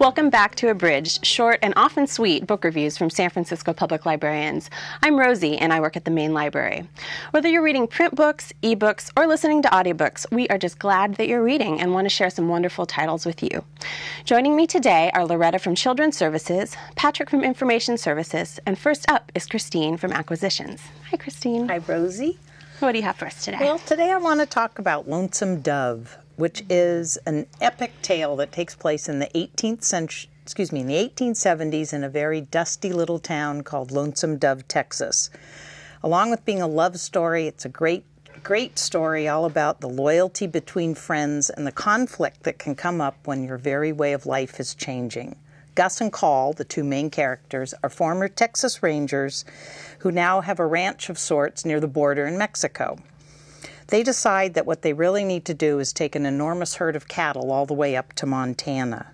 Welcome back to Abridged, short and often sweet book reviews from San Francisco Public Librarians. I'm Rosie, and I work at the main library. Whether you're reading print books, ebooks, or listening to audiobooks, we are just glad that you're reading and want to share some wonderful titles with you. Joining me today are Loretta from Children's Services, Patrick from Information Services, and first up is Christine from Acquisitions. Hi, Christine. Hi, Rosie. What do you have for us today? Well, today I want to talk about Lonesome Dove, which is an epic tale that takes place in the 1870s in a very dusty little town called Lonesome Dove, Texas. Along with being a love story, it's a great story all about the loyalty between friends and the conflict that can come up when your very way of life is changing. Gus and Call, the two main characters, are former Texas Rangers who now have a ranch of sorts near the border in Mexico. They decide that what they really need to do is take an enormous herd of cattle all the way up to Montana.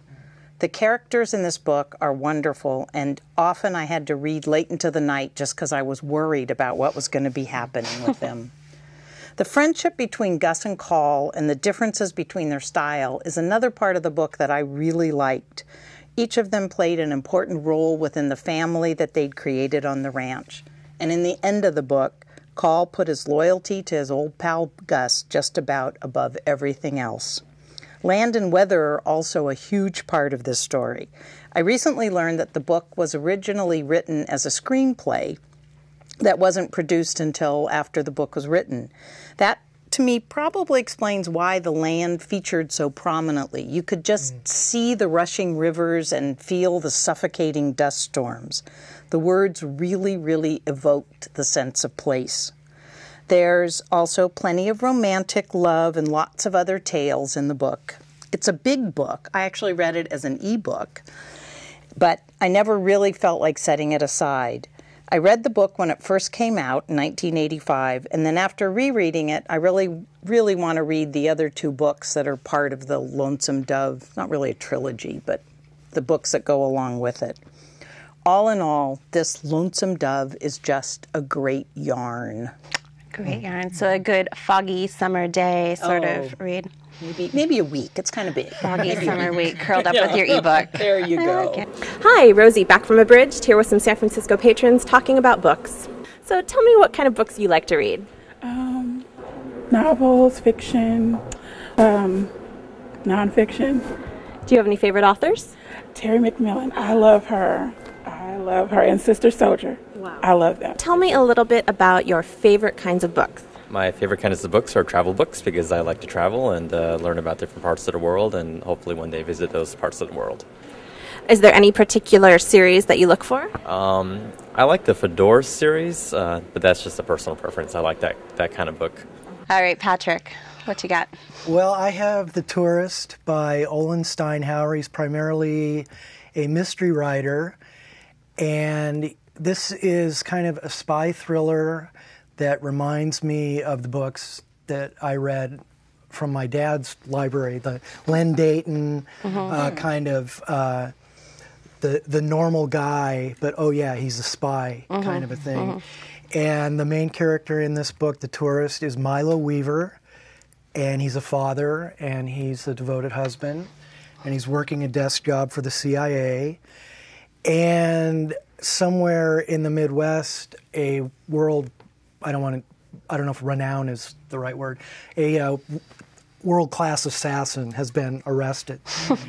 The characters in this book are wonderful, and often I had to read late into the night just because I was worried about what was going to be happening with them. The friendship between Gus and Call and the differences between their style is another part of the book that I really liked. Each of them played an important role within the family that they'd created on the ranch. And in the end of the book, Call put his loyalty to his old pal Gus just about above everything else. Land and weather are also a huge part of this story. I recently learned that the book was originally written as a screenplay that wasn't produced until after the book was written. That, to me, probably explains why the land featured so prominently. You could just see the rushing rivers and feel the suffocating dust storms. The words really evoked the sense of place. There's also plenty of romantic love and lots of other tales in the book. It's a big book. I actually read it as an ebook, but I never really felt like setting it aside. I read the book when it first came out in 1985, and then after rereading it, I really want to read the other two books that are part of the Lonesome Dove, not really a trilogy, but the books that go along with it. All in all, this Lonesome Dove is just a great yarn. Great yarn. So a good foggy summer day sort of read. Maybe a week. It's kind of big. Foggy summer week, curled up with your ebook. There you go. Like Hi, Rosie, back from Abridged, here with some San Francisco patrons talking about books. So tell me what kind of books you like to read. Novels, fiction, nonfiction. Do you have any favorite authors? Terry McMillan. I love her. And Sister Soldier. Wow. I love them. Tell me a little bit about your favorite kinds of books. My favorite kinds of books are travel books because I like to travel and learn about different parts of the world and hopefully one day visit those parts of the world. Is there any particular series that you look for? I like the Fedora series, but that's just a personal preference. I like that kind of book. All right, Patrick, what you got? Well, I have The Tourist by Olin Steinhauer. He's primarily a mystery writer, and this is kind of a spy thriller that reminds me of the books that I read from my dad's library, the Len Dayton kind of the normal guy, but oh yeah, he's a spy kind of a thing. And the main character in this book, The Tourist, is Milo Weaver, and he's a father, and he's a devoted husband, and he's working a desk job for the CIA. And somewhere in the Midwest, a world, I don't know if renown is the right word, a world-class assassin has been arrested.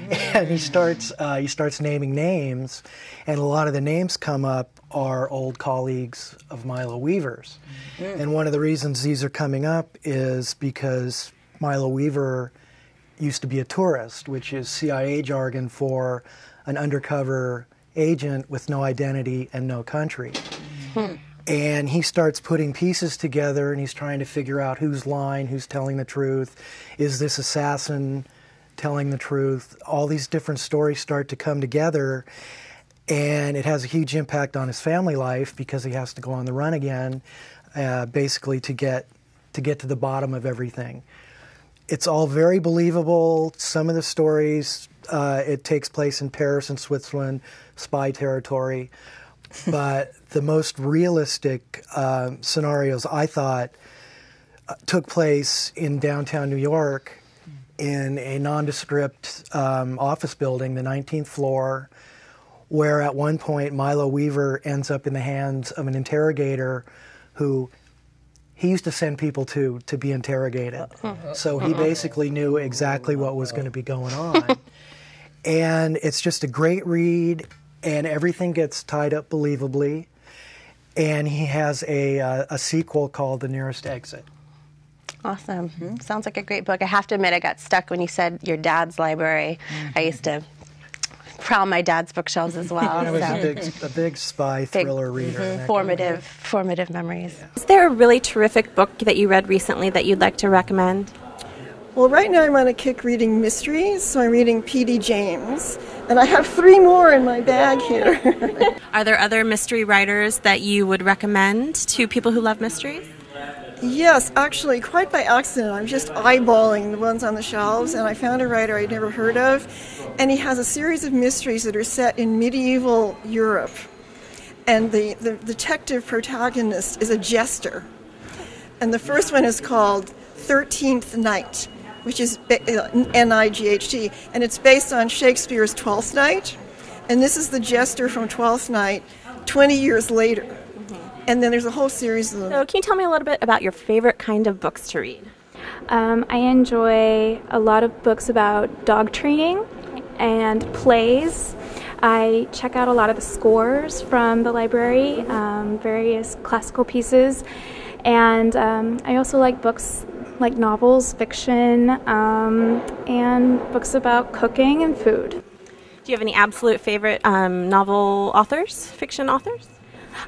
And he starts naming names, and a lot of the names come up are old colleagues of Milo Weaver's. And one of the reasons these are coming up is because Milo Weaver used to be a tourist, which is CIA jargon for an undercover agent with no identity and no country. And he starts putting pieces together, and he's trying to figure out who's lying, who's telling the truth. Is this assassin telling the truth? All these different stories start to come together, and it has a huge impact on his family life because he has to go on the run again, basically to get to the bottom of everything. It's all very believable. Some of the stories, it takes place in Paris and Switzerland, spy territory. But the most realistic scenarios, I thought, took place in downtown New York in a nondescript office building, the 19th floor, where at one point Milo Weaver ends up in the hands of an interrogator who he used to send people to be interrogated. So he basically knew exactly what was going to be going on. And it's just a great read, and everything gets tied up believably. And he has a sequel called The Nearest Exit. Awesome. Sounds like a great book. I have to admit, I got stuck when you said your dad's library. I used to prowl my dad's bookshelves as well. I was a big spy thriller reader. Formative memories. Yeah. Is there a really terrific book that you read recently that you'd like to recommend? Well, right now I'm on a kick reading mysteries, so I'm reading P.D. James, and I have 3 more in my bag here. Are there other mystery writers that you would recommend to people who love mysteries? Yes, actually, quite by accident. I'm just eyeballing the ones on the shelves, and I found a writer I'd never heard of, and he has a series of mysteries that are set in medieval Europe. And the detective protagonist is a jester. And the first one is called 13th Night, which is N-I-G-H-T, and it's based on Shakespeare's Twelfth Night. And this is the jester from Twelfth Night 20 years later. And then there's a whole series of them. So can you tell me a little bit about your favorite kind of books to read? I enjoy a lot of books about dog training and plays. I check out a lot of the scores from the library, various classical pieces. And I also like books like novels, fiction, and books about cooking and food. Do you have any absolute favorite novel authors, fiction authors?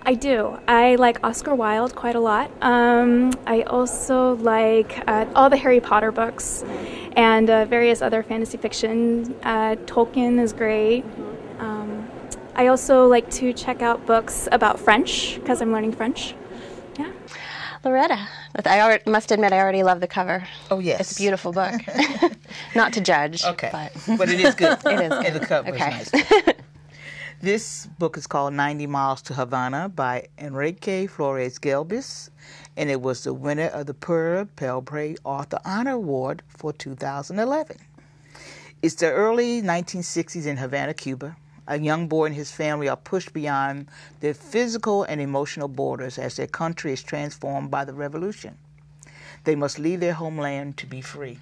I do. I like Oscar Wilde quite a lot. I also like all the Harry Potter books and various other fantasy fiction. Tolkien is great. I also like to check out books about French because I'm learning French. Yeah. Loretta, I must admit I already love the cover. Oh, yes. It's a beautiful book. Not to judge. Okay. But it is good. It is good. And the cover is nice. This book is called 90 Miles to Havana by Enrique Flores Gelbis, and it was the winner of the Pura Pelbre Author Honor Award for 2011. It's the early 1960s in Havana, Cuba. A young boy and his family are pushed beyond their physical and emotional borders as their country is transformed by the revolution. They must leave their homeland to be free.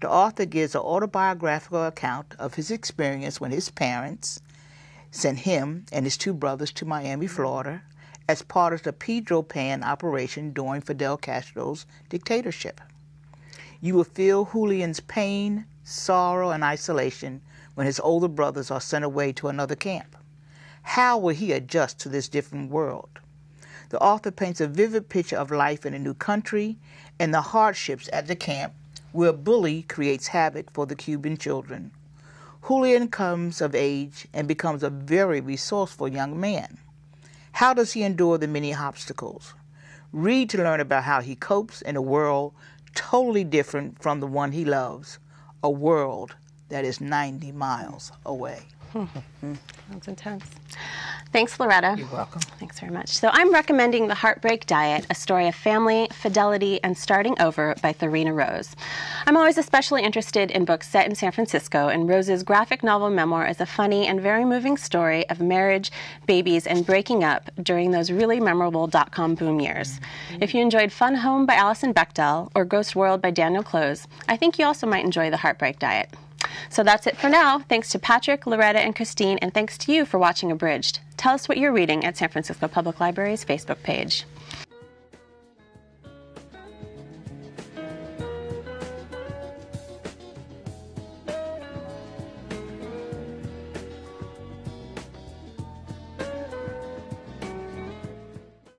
The author gives an autobiographical account of his experience when his parents sent him and his 2 brothers to Miami, Florida, as part of the Pedro Pan operation during Fidel Castro's dictatorship. You will feel Julian's pain, sorrow, and isolation when his older brothers are sent away to another camp. How will he adjust to this different world? The author paints a vivid picture of life in a new country and the hardships at the camp where a bully creates havoc for the Cuban children. Julian comes of age and becomes a very resourceful young man. How does he endure the many obstacles? Read to learn about how he copes in a world totally different from the one he loves, a world that is 90 miles away. That's intense. Thanks, Loretta. You're welcome. Thanks very much. So I'm recommending The Heartbreak Diet, a story of family, fidelity, and starting over by Thurina Rose. I'm always especially interested in books set in San Francisco, and Rose's graphic novel memoir is a funny and very moving story of marriage, babies, and breaking up during those really memorable dot-com boom years. If you enjoyed Fun Home by Alison Bechdel or Ghost World by Daniel Close, I think you also might enjoy The Heartbreak Diet. So that's it for now. Thanks to Patrick, Loretta, and Christine, and thanks to you for watching Abridged. Tell us what you're reading at San Francisco Public Library's Facebook page.